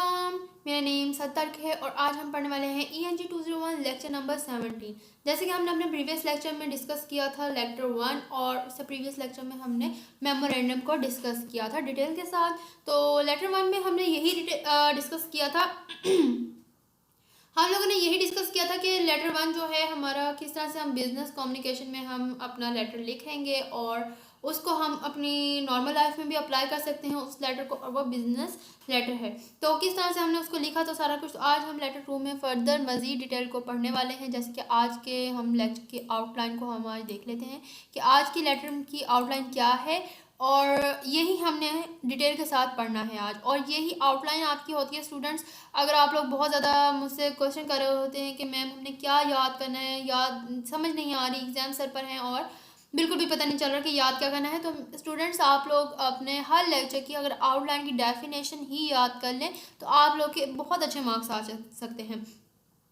अस्सलाम, मेरा नेम सत्तर्क है और आज हम पढ़ने वाले हैं ENG 201 लेक्चर नंबर 17। जैसे कि हमने अपने प्रीवियस लेक्चर में डिस्कस किया था लेक्चर 1 और उससे प्रीवियस लेक्चर में हमने मेमोरेंडम को डिस्कस किया था डिटेल के साथ। तो लेक्चर 1 में हमने यही डिस्कस किया था हम लोगों ने यही डिस्कस किया था कि लेटर 1 जो है हमारा किस तरह से हम बिजनेस कम्युनिकेशन में हम अपना लेटर लिखेंगे और उसको हम अपनी नॉर्मल लाइफ में भी अप्लाई कर सकते हैं उस लेटर को, और वो बिजनेस लेटर है तो किस तरह से हमने उसको लिखा तो सारा कुछ। आज हम लेटर 2 में फर्दर मज़ीद डिटेल को पढ़ने वाले हैं। जैसे कि आज के हम लेक्चर की आउटलाइन को हम आज देख लेते हैं कि आज की लेटर की आउटलाइन क्या है और यही हमने डिटेल के साथ पढ़ना है आज, और यही आउटलाइन आपकी होती है स्टूडेंट्स। अगर आप लोग बहुत ज़्यादा मुझसे क्वेश्चन कर रहे होते हैं कि मैम हमने क्या याद करना है, याद समझ नहीं आ रही, एग्ज़ाम सर पर हैं और बिल्कुल भी पता नहीं चल रहा कि याद क्या करना है, तो स्टूडेंट्स आप लोग अपने हर लेक्चर की अगर आउटलाइन की डेफिनेशन ही याद कर लें तो आप लोग के बहुत अच्छे मार्क्स आ सकते हैं।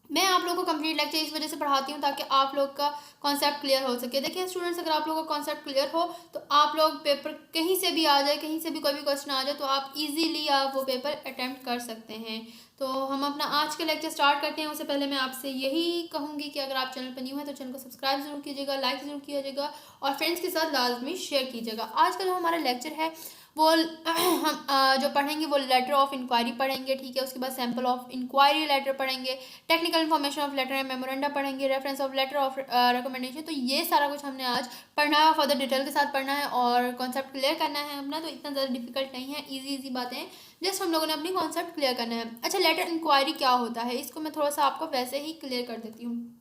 मैं आप लोगों को कंप्लीट लेक्चर इस वजह से पढ़ाती हूँ ताकि आप लोग का कॉन्सेप्ट क्लियर हो सके। देखिए स्टूडेंट्स, अगर आप लोगों का कॉन्सेप्ट क्लियर हो तो आप लोग पेपर कहीं से भी आ जाए, कहीं से भी कोई भी क्वेश्चन आ जाए तो आप इजीली आप वो पेपर अटेम्प्ट कर सकते हैं। तो हम अपना आज का लेक्चर स्टार्ट करते हैं। उससे पहले मैं आपसे यही कहूँगी कि अगर आप चैनल पर न्यू हैं तो चैनल को सब्सक्राइब जरूर कीजिएगा, लाइक ज़रूर कीजिएगा और फ्रेंड्स के साथ लाजमी शेयर कीजिएगा। आज का जो हमारा लेक्चर है वो हम जो पढ़ेंगे वो लेटर ऑफ इंक्वायरी पढ़ेंगे, ठीक है। उसके बाद सैम्पल ऑफ इंक्वायरी लेटर पढ़ेंगे, technical information of letter and memoranda पढ़ेंगे, reference of letter of recommendation. तो ये सारा कुछ हमने आज पढ़ना है, फर्दर डिटेल के साथ पढ़ना है और कॉन्सेप्ट क्लियर करना है अपना। तो इतना ज़्यादा डिफिकल्ट नहीं है, इजी बातें हैं, जस्ट हम लोगों ने अपनी कॉन्सेप्ट क्लियर करना है। अच्छा, लेटर इंक्वायरी क्या होता है इसको मैं थोड़ा सा आपको वैसे ही क्लियर कर देती हूँ।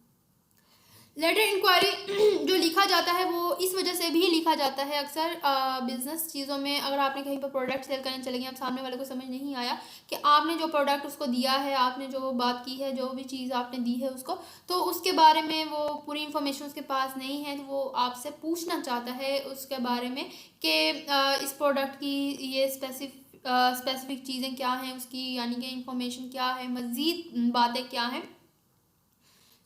लेटर इंक्वायरी जो लिखा जाता है वो इस वजह से भी लिखा जाता है अक्सर बिजनेस चीज़ों में। अगर आपने कहीं पर प्रोडक्ट सेल करने चले गए, अब सामने वाले को समझ नहीं आया कि आपने जो प्रोडक्ट उसको दिया है, आपने जो बात की है, जो भी चीज़ आपने दी है उसको, तो उसके बारे में वो पूरी इन्फॉर्मेशन उसके पास नहीं है, तो वो आपसे पूछना चाहता है उसके बारे में कि इस प्रोडक्ट की ये स्पेसिफिक चीज़ें क्या हैं उसकी, यानी कि इंफॉर्मेशन क्या है, मज़ीद बातें क्या हैं,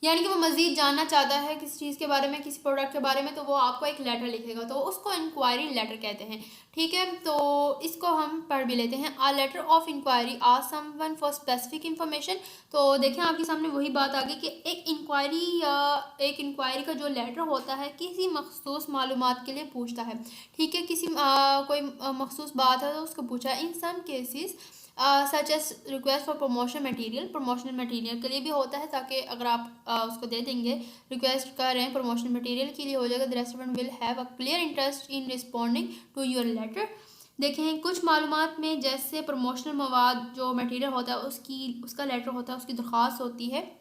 यानी कि वो मज़ीद जानना चाहता है किसी चीज़ के बारे में, किसी प्रोडक्ट के बारे में, तो वो आपको एक लेटर लिखेगा, तो उसको इंक्वायरी लेटर कहते हैं, ठीक है। तो इसको हम पढ़ भी लेते हैं। A letter of inquiry ask someone for specific information. तो देखें आपके सामने वही बात आ गई कि एक इंक्वायरी का जो लेटर होता है किसी मखसूस मालूमात के लिए पूछता है, ठीक है। किसी कोई मखसूस बात है तो उसको पूछा। In some cases such as request for promotional material के लिए भी होता है, ताकि अगर आप उसको दे देंगे, रिक्वेस्ट कर रहे हैं प्रमोशनल मटेरियल के लिए हो जाएगा। The restaurant will have a clear interest in responding to your letter. देखें कुछ मालूमात में जैसे प्रमोशनल मवाद जो मटेरियल होता है उसका लेटर होता है, उसकी दरख्वास्त होती है।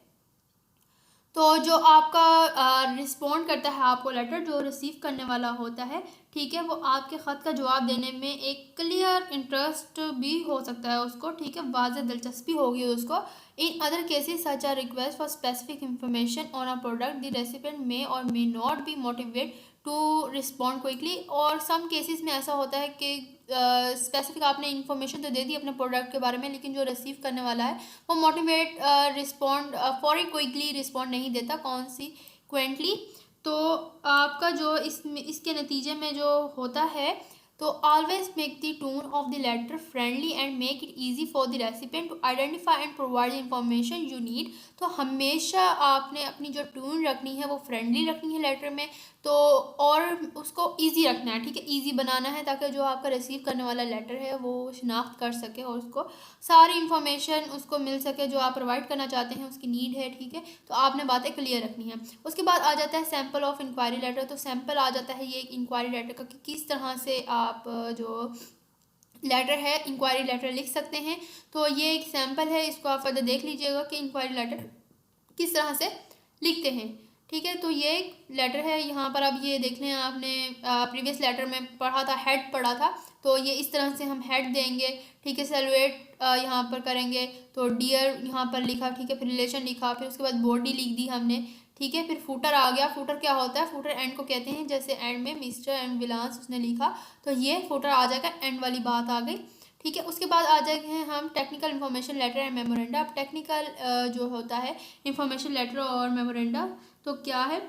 तो जो आपका रिस्पॉन्ड करता है आपको लेटर, जो रिसीव करने वाला होता है, ठीक है, वो आपके ख़त का जवाब देने में एक क्लियर इंटरेस्ट भी हो सकता है उसको, ठीक है, वाज़ेह दिलचस्पी होगी उसको। In other cases such a request for specific information on a product the recipient may or may not be motivate to respond quickly. और सम केसेस में ऐसा होता है कि स्पेसिफिक आपने इन्फॉर्मेशन तो दे दी अपने प्रोडक्ट के बारे में, लेकिन जो रिसीव करने वाला है वो motivate respond for quickly respond नहीं देता, कॉन्सिक्वेंटली। तो आपका जो इसके नतीजे में जो होता है, तो always make the tone of the letter friendly and make it easy for the recipient to identify and provide information you need. तो हमेशा आपने अपनी जो टोन रखनी है वो फ्रेंडली रखनी है लेटर में, तो और उसको इजी रखना है, ठीक है, इजी बनाना है ताकि जो आपका रिसीव करने वाला लेटर है वो शिनाख्त कर सके और उसको सारी इंफॉर्मेशन उसको मिल सके जो आप प्रोवाइड करना चाहते हैं, उसकी नीड है, ठीक है। तो आपने बातें क्लियर रखनी है। उसके बाद आ जाता है सैम्पल ऑफ इंक्वायरी लेटर। तो सैम्पल आ जाता है ये एक इंक्वायरी लेटर का कि किस तरह से आप जो लेटर है इंक्वायरी लेटर लिख सकते हैं। तो ये एक सैम्पल है, इसको आप फर्दर देख लीजिएगा कि इंक्वायरी लेटर किस तरह से लिखते हैं, ठीक है। तो ये एक लेटर है, यहाँ पर अब ये देख लें, आपने प्रीवियस लेटर में पढ़ा था, हेड पढ़ा था, तो ये इस तरह से हम हेड देंगे, ठीक है। सैल्यूएट यहाँ पर करेंगे तो डियर यहाँ पर लिखा, ठीक है, फिर रिलेशन लिखा, फिर उसके बाद बॉडी लिख दी हमने, ठीक है। फिर फूटर आ गया। फूटर क्या होता है? फूटर एंड को कहते हैं, जैसे एंड में मिस्टर एंड विलास उसने लिखा तो ये फूटर आ जाएगा, एंड वाली बात आ गई, ठीक है। उसके बाद आ जाएंगे हम technical information letter and memoranda. अब टेक्निकल जो होता है इन्फॉर्मेशन लेटर और मेमोरेंडा तो क्या है,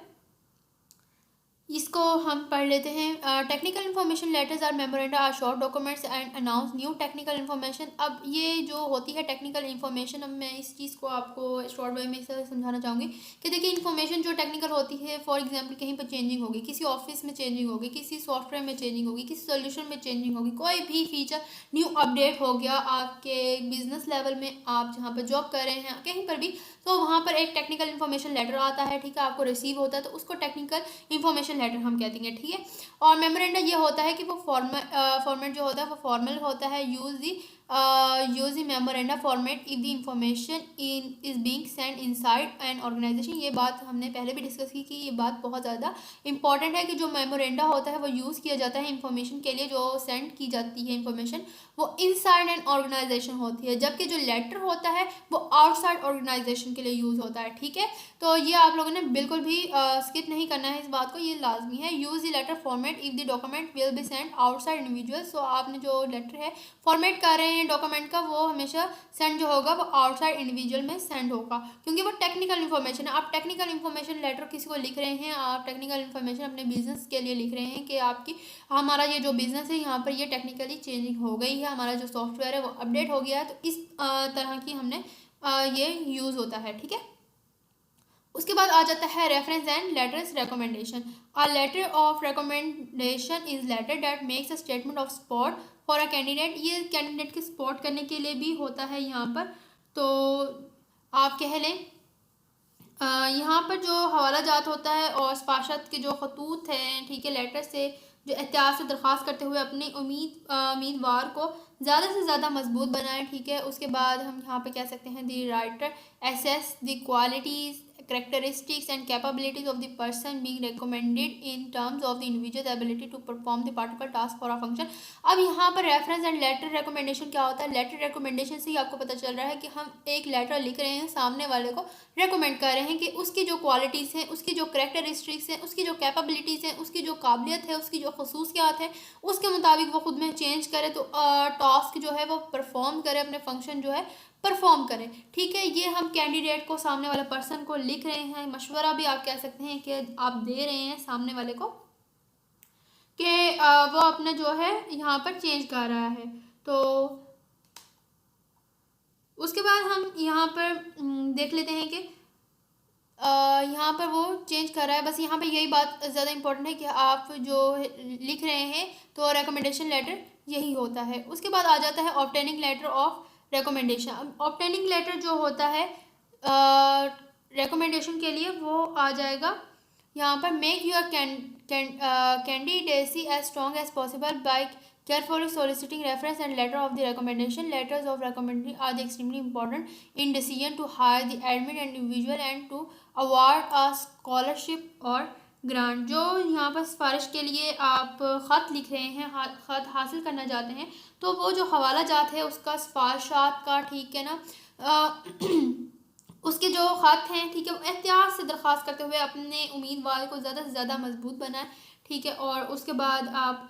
इसको हम पढ़ लेते हैं। Technical information letters or memoranda are short documents and announce new technical information. अब ये जो होती है टेक्निकल इन्फॉर्मेशन, अब मैं इस चीज़ को आपको शॉर्ट वे में से समझाना चाहूँगी कि देखिए इन्फॉर्मेशन जो टेक्निकल होती है, फॉर एग्जांपल कहीं पर चेंजिंग होगी, किसी ऑफिस में चेंजिंग होगी, किसी सॉफ्टवेयर में चेंजिंग होगी, किसी सोल्यूशन में चेंजिंग होगी, कोई भी फीचर न्यू अपडेट हो गया आपके बिजनेस लेवल में, आप जहाँ पर जॉब कर रहे हैं कहीं पर भी, तो वहाँ पर एक टेक्निकल इन्फॉर्मेशन लेटर आता है, ठीक है, आपको रिसीव होता है, तो उसको टेक्निकल इन्फॉर्मेशन लेटर हम कहते हैं, ठीक है। और मेमोरेंडा ये होता है कि वो फॉर्मेट जो होता है वो फॉर्मल होता है। Use the memoranda format if the information in is being send inside an organization. ये बात हमने पहले भी डिस्कस की कि ये बात बहुत ज़्यादा इंपॉर्टेंट है कि जो मेमोरेंडा होता है वो यूज़ किया जाता है इंफॉर्मेशन के लिए, जो सेंड की जाती है इंफॉर्मेशन वो इनसाइड एन ऑर्गेनाइजेशन होती है, जबकि जो लेटर होता है वो आउटसाइड ऑर्गेनाइजेशन के लिए यूज़ होता है, ठीक है। तो ये आप लोगों ने बिल्कुल भी स्किप नहीं करना है इस बात को, ये लाजमी है। Use the letter format if the document will be send outside individual. So आपने जो लेटर है फॉर्मेट कर रहे हैं डॉक्यूमेंट का, वो हमेशा सेंड जो होगा वो आउटसाइड इंडिविजुअल में सेंड होगा, क्योंकि वो टेक्निकल इन्फॉर्मेशन है। आप टेक्निकल इन्फॉर्मेशन लेटर किसी को लिख रहे हैं, आप टेक्निकल इन्फॉर्मेशन अपने बिजनेस के लिए लिख रहे हैं कि आपकी हमारा ये जो बिजनेस है यहाँ पर ये टेक्निकली चेंजिंग हो गई है, हमारा जो सॉफ्टवेयर है वो अपडेट हो गया है, तो इस तरह की हमने ये यूज़ होता है, ठीक है। उसके बाद आ जाता है reference and letters recommendation. A letter of recommendation is letter that makes a statement of support for a candidate. ये कैंडिडेट के सपोर्ट करने के लिए भी होता है यहाँ पर, तो आप कह लें यहाँ पर जो हवाला जात होता है और सिफारशत के जो खतूत हैं, ठीक है, लेटर से जो एहतियात से दरख्वास्त करते हुए अपनी उम्मीदवार को ज़्यादा से ज़्यादा मजबूत बनाएं, ठीक है। उसके बाद हम यहाँ पे कह सकते हैं the writer assess the qualities characteristics and capabilities of the person being recommended in terms of the individual's ability to perform the particular task for a function। अब यहाँ पर रेफरेंस एंड लेटर रिकमेंडेशन क्या होता है? Letter recommendation से ही आपको पता चल रहा है कि हम एक लेटर लिख रहे हैं, सामने वाले को रेकमेंड कर रहे हैं कि उसकी जो क्वालिटीज़ हैं, उसकी जो करेक्टरिस्टिक्स हैं, उसकी जो कैपेबिलिटीज़ हैं, उसकी जो काबिलियत है, उसकी जो खसूसियात है, उसके मुताबिक वो खुद में चेंज करे, तो टास्क जो है वो परफॉर्म करे, अपने फंक्शन जो है परफॉर्म करें, ठीक है। ये हम कैंडिडेट को, सामने वाले पर्सन को लिख रहे हैं, मशवरा भी आप कह सकते हैं कि आप दे रहे हैं सामने वाले को कि वो अपना जो है यहाँ पर चेंज कर रहा है। तो उसके बाद हम यहाँ पर देख लेते हैं कि यहाँ पर वो चेंज कर रहा है। बस यहाँ पर यही बात ज़्यादा इम्पोर्टेंट है कि आप जो लिख रहे हैं तो रिकमेंडेशन लेटर यही होता है। उसके बाद आ जाता है obtaining letter of recommendation. Obtaining letter जो होता है रिकमेंडेशन के लिए, वो आ जाएगा यहाँ पर make your candidacy as strong as possible by carefully soliciting reference and letter of the recommendation. Letters of recommendation are extremely important in decision to hire the admit and individual and to award a scholarship or grant. जो यहाँ पर सिफारिश के लिए आप ख़त लिख रहे हैं, ख़त हासिल करना चाहते हैं, तो वो जो हवाला जात है उसका सिफारिशात का, ठीक है ना, उसके जो ख़त हैं, ठीक है, वो एहतियात से दरख्वास्त करते हुए अपने उम्मीदवार को ज़्यादा से ज़्यादा मजबूत बनाएं, ठीक है। और उसके बाद आप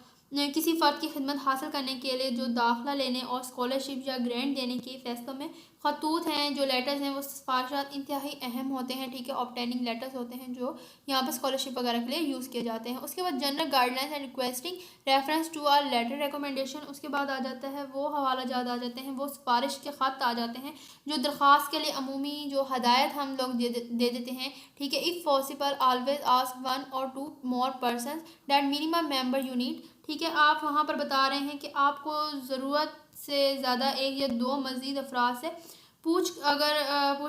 किसी फ़र्द की खिदमत हासिल करने के लिए जो दाखिला लेने और स्कॉलरशिप या ग्रांट देने के फैसलों में खतूत हैं, जो लेटर्स हैं, वो सिफारिशात इंतहाई अहम होते हैं, ठीक है। ऑब्टेनिंग लेटर्स होते हैं जो यहाँ पर स्कॉलरशिप वगैरह के लिए यूज़ किए जाते हैं। उसके बाद general guidelines and requesting reference to or letter recommendation. उसके बाद आ जाता है वो हवाला जात आ जाते हैं, वो सिफारिश के ख़त आ जाते हैं जो दरख्वास्त के लिए अमूमी जो हदायत हम लोग दे देते हैं, ठीक है। If possible always ask 1 or 2 more persons that minimum member you need, ठीक है। आप वहाँ पर बता रहे हैं कि आपको ज़रूरत से ज़्यादा 1 या 2 मज़ीद अफराद से पूछ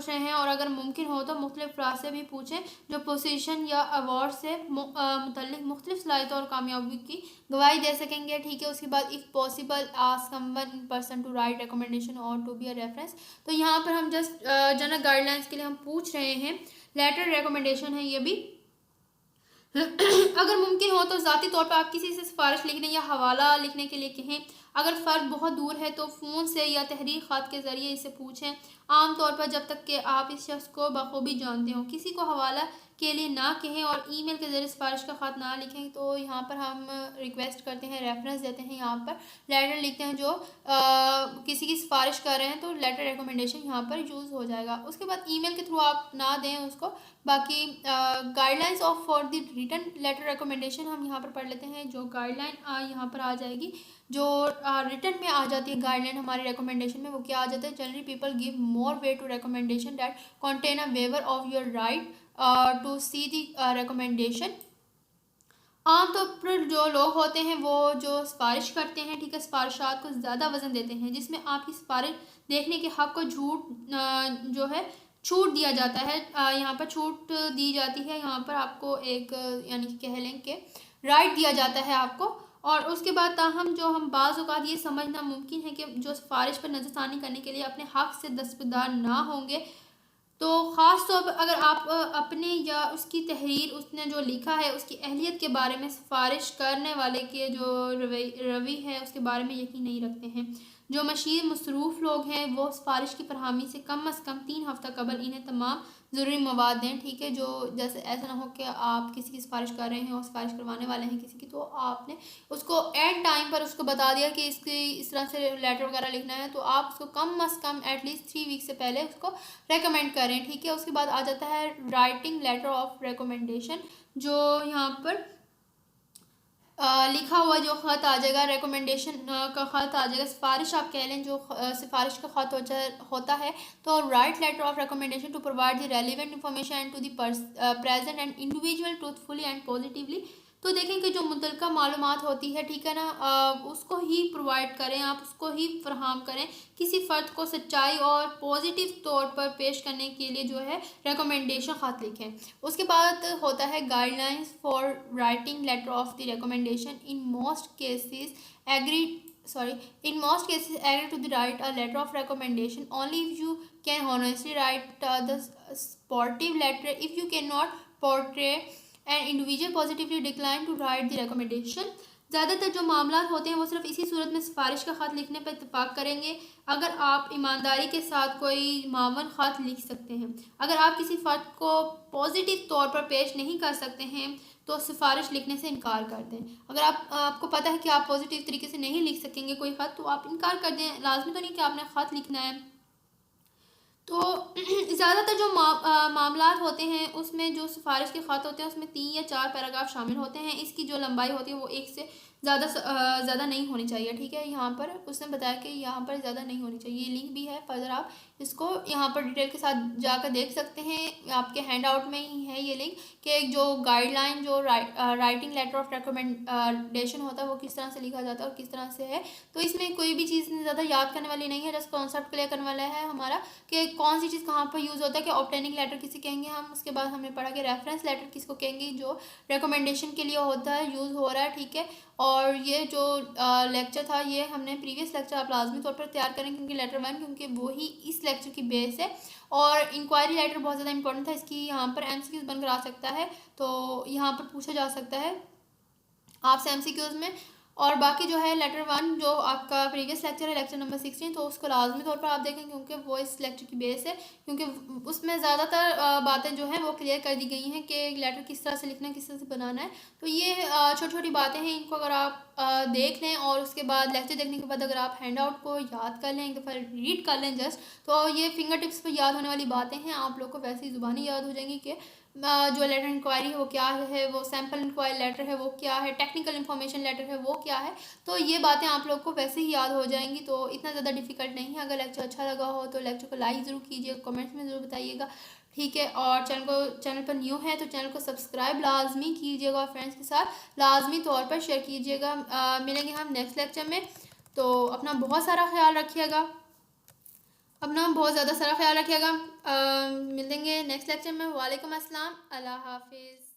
रहे हैं, और अगर मुमकिन हो तो मुख्तलिफ अफराद से भी पूछें जो पोजीशन या अवार्ड से मुतल्लिक़ मुख्तलिफ सलाहियतों और कामयाबी की गवाही दे सकेंगे, ठीक है। उसके बाद if possible ask someone in person to write recommendation or to be a reference. तो यहाँ पर हम जस्ट जनरल गाइडलाइंस के लिए हम पूछ रहे हैं, लेटर रिकमेंडेशन है ये भी। अगर मुमकिन हो तो ज़ाती तौर पर आप किसी से सिफारिश लिखने या हवाला लिखने के लिए कहें। अगर फ़र्द बहुत दूर है तो फ़ोन से या तहरीर ख़त के ज़रिए इसे पूछें, आम तौर पर जब तक कि आप इस शख्स को बखूबी जानते हो। किसी को हवाला के लिए ना कहें और ईमेल के ज़रिए सिफारिश का ख़त ना लिखें, तो यहाँ पर हम रिक्वेस्ट करते हैं, रेफरेंस देते हैं, यहाँ पर लेटर लिखते हैं जो किसी की सिफारिश कर रहे हैं, तो लेटर रिकमेंडेशन यहाँ पर यूज़ हो जाएगा। उसके बाद ईमेल के थ्रू आप ना दें उसको। बाकी guidelines of for the written letter recommendation हम यहाँ पर पढ़ लेते हैं। जो गाइडलाइन यहाँ पर आ जाएगी, जो रिटन में आ जाती है गाइडलाइन हमारे रिकमेंडेशन में, वो क्या आ जाता है, generally people give more way to recommendation that contain a waiver of your right to see the recommendation. आमतौर पर जो लोग होते हैं वो जो सिफारिश करते हैं, ठीक है, सिफारिशात को ज़्यादा वज़न देते हैं, जिसमें आपकी सिफारिश देखने के हक़ को जो है छूट दिया जाता है। यहाँ पर छूट दी जाती है, यहाँ पर आपको एक यानी कि कह लें कि राइट दिया जाता है आपको। और उसके बाद ताहम जो हम बाज़ औक़ात ये समझना मुमकिन है कि जो सिफारिश पर नज़रसानी करने के लिए अपने हक़ से दस्तबरदार ना होंगे, तो ख़ास तौर पर अगर आप अपने या उसकी तहरीर, उसने जो लिखा है उसकी अहलियत के बारे में, सिफारिश करने वाले के जो रवि है उसके बारे में यकीन नहीं रखते हैं। जो मशीर मसरूफ़ लोग हैं वो सिफारिश की फरहमी से कम 3 हफ़्ता कबल इन्हें तमाम ज़रूरी मवाद दें, ठीक है। जो जैसे ऐसा ना हो कि आप किसी की सिफारिश कर रहे हैं और सिफारिश करवाने वाले हैं किसी की, तो आपने उसको एंड टाइम पर उसको बता दिया कि इसकी इस तरह से लेटर वगैरह लिखना है, तो आप उसको कम अज़ कम एटलीस्ट 3 वीक से पहले उसको रेकमेंड करें, ठीक है। उसके बाद आ जाता है राइटिंग लेटर ऑफ रिकमेंडेशन, जो यहाँ पर लिखा हुआ जो ख़त आ जाएगा, रिकमेंडेशन का ख़त आ जाएगा, सिफारिश आप कह लें, जो सिफारिश का ख़त होता है। तो write letter of recommendation to provide the relevant information and to the present and individual truthfully and positively. तो देखें कि जो मुतल्लिका मालूमात होती है, ठीक है ना, उसको ही प्रोवाइड करें, आप उसको ही फराहम करें। किसी फ़र्द को सच्चाई और पॉजिटिव तौर पर पेश करने के लिए जो है रिकमेंडेशन ख़त लिखें। उसके बाद होता है guidelines for writing letter of the recommendation. In most cases agree to the write a letter of recommendation only if you can honestly write the sportive letter. If you cannot portray an individual positively, decline to write the recommendation. ज़्यादातर जो मामला होते हैं वो सिर्फ इसी सूरत में सिफारिश का ख़त लिखने पर इत्तफाक करेंगे अगर आप ईमानदारी के साथ कोई मामूल ख़त लिख सकते हैं। अगर आप किसी फ़र्द को पॉजिटिव तौर पर पेश नहीं कर सकते हैं तो सिफारिश लिखने से इनकार कर दें। अगर आपको पता है कि आप पॉजिटिव तरीके से नहीं लिख सकेंगे कोई ख़त, तो आप इनकार कर दें। लाजमी तो नहीं कि आपने ख़त लिखना है। तो ज़्यादातर जो मामलात होते हैं उसमें जो सिफारिश के ख़त होते हैं उसमें 3 या 4 पैराग्राफ शामिल होते हैं। इसकी जो लंबाई होती है वो 1 से ज़्यादा नहीं होनी चाहिए, ठीक है। यहाँ पर उसने बताया कि यहाँ पर ज़्यादा नहीं होनी चाहिए। ये लिंक भी है, फर्दर आप इसको यहाँ पर डिटेल के साथ जाकर देख सकते हैं। आपके हैंड आउट में ही है ये लिंक कि जो गाइडलाइन जो राइटिंग लेटर ऑफ रिकमेंडेशन होता है वो किस तरह से लिखा जाता है और किस तरह से है। तो इसमें कोई भी चीज़ ज़्यादा याद करने वाली नहीं है, जस्ट कॉन्सेप्ट क्लियर करने वाला है हमारा कि कौन सी चीज़ कहाँ पर यूज़ होता है। कि ऑब्टेनिंग लेटर किसे कहेंगे हम, उसके बाद हमने पढ़ा कि रेफरेंस लेटर किसको कहेंगे, जो रिकमेंडेशन के लिए होता है, यूज़ हो रहा है, ठीक है। और ये जो लेक्चर था ये हमने प्रीवियस लेक्चर आप लाजमी तौर पर तैयार करें क्योंकि लेटर 1 क्योंकि वो ही इस लेक्चर की बेस है। और इंक्वायरी लेटर बहुत ज़्यादा इंपॉर्टेंट था, इसकी यहाँ पर MCQs बनकर आ सकता है, तो यहाँ पर पूछा जा सकता है आपसे MCQs में। और बाकी जो है लेटर 1 जो आपका प्रीवियस लेक्चर है, लेक्चर नंबर 16, तो उसको लाजमी तौर पर आप देखें क्योंकि वो इस लेक्चर की बेस है। क्योंकि उसमें ज़्यादातर बातें जो हैं वो क्लियर कर दी गई हैं कि लेटर किस तरह से लिखना है, किस तरह से बनाना है। तो ये छोटी छोटी बातें हैं, इनको अगर आप देख लें और उसके बाद लेक्चर देखने के बाद अगर आप हैंड आउट को याद कर लें, एक दफ़ा रीड कर लें जस्ट, तो ये फिंगर टिप्स पर याद होने वाली बातें हैं। आप लोग को वैसे ही ज़ुबानी याद हो जाएंगी कि जो लेटर इंक्वायरी है वो क्या है, वो सैम्पल इंक्वायरी लेटर है वो क्या है, टेक्निकल इन्फॉर्मेशन लेटर है वो क्या है। तो ये बातें आप लोग को वैसे ही याद हो जाएंगी, तो इतना ज़्यादा डिफिकल्ट नहीं है। अगर लेक्चर अच्छा लगा हो तो लेक्चर को लाइक ज़रूर कीजिएगा, कमेंट्स में ज़रूर बताइएगा, ठीक है। और चैनल पर न्यू है तो चैनल को सब्सक्राइब लाजमी कीजिएगा और फ्रेंड्स के साथ लाजमी तौर पर शेयर कीजिएगा। मिलेंगे हम नेक्स्ट लेक्चर में, तो अपना बहुत सारा ख्याल रखिएगा, अपना बहुत ज़्यादा सारा ख्याल रखिएगा। मिलेंगे नेक्स्ट लेक्चर में। वालेकुम अस्सलाम, अल्लाह हाफिज़।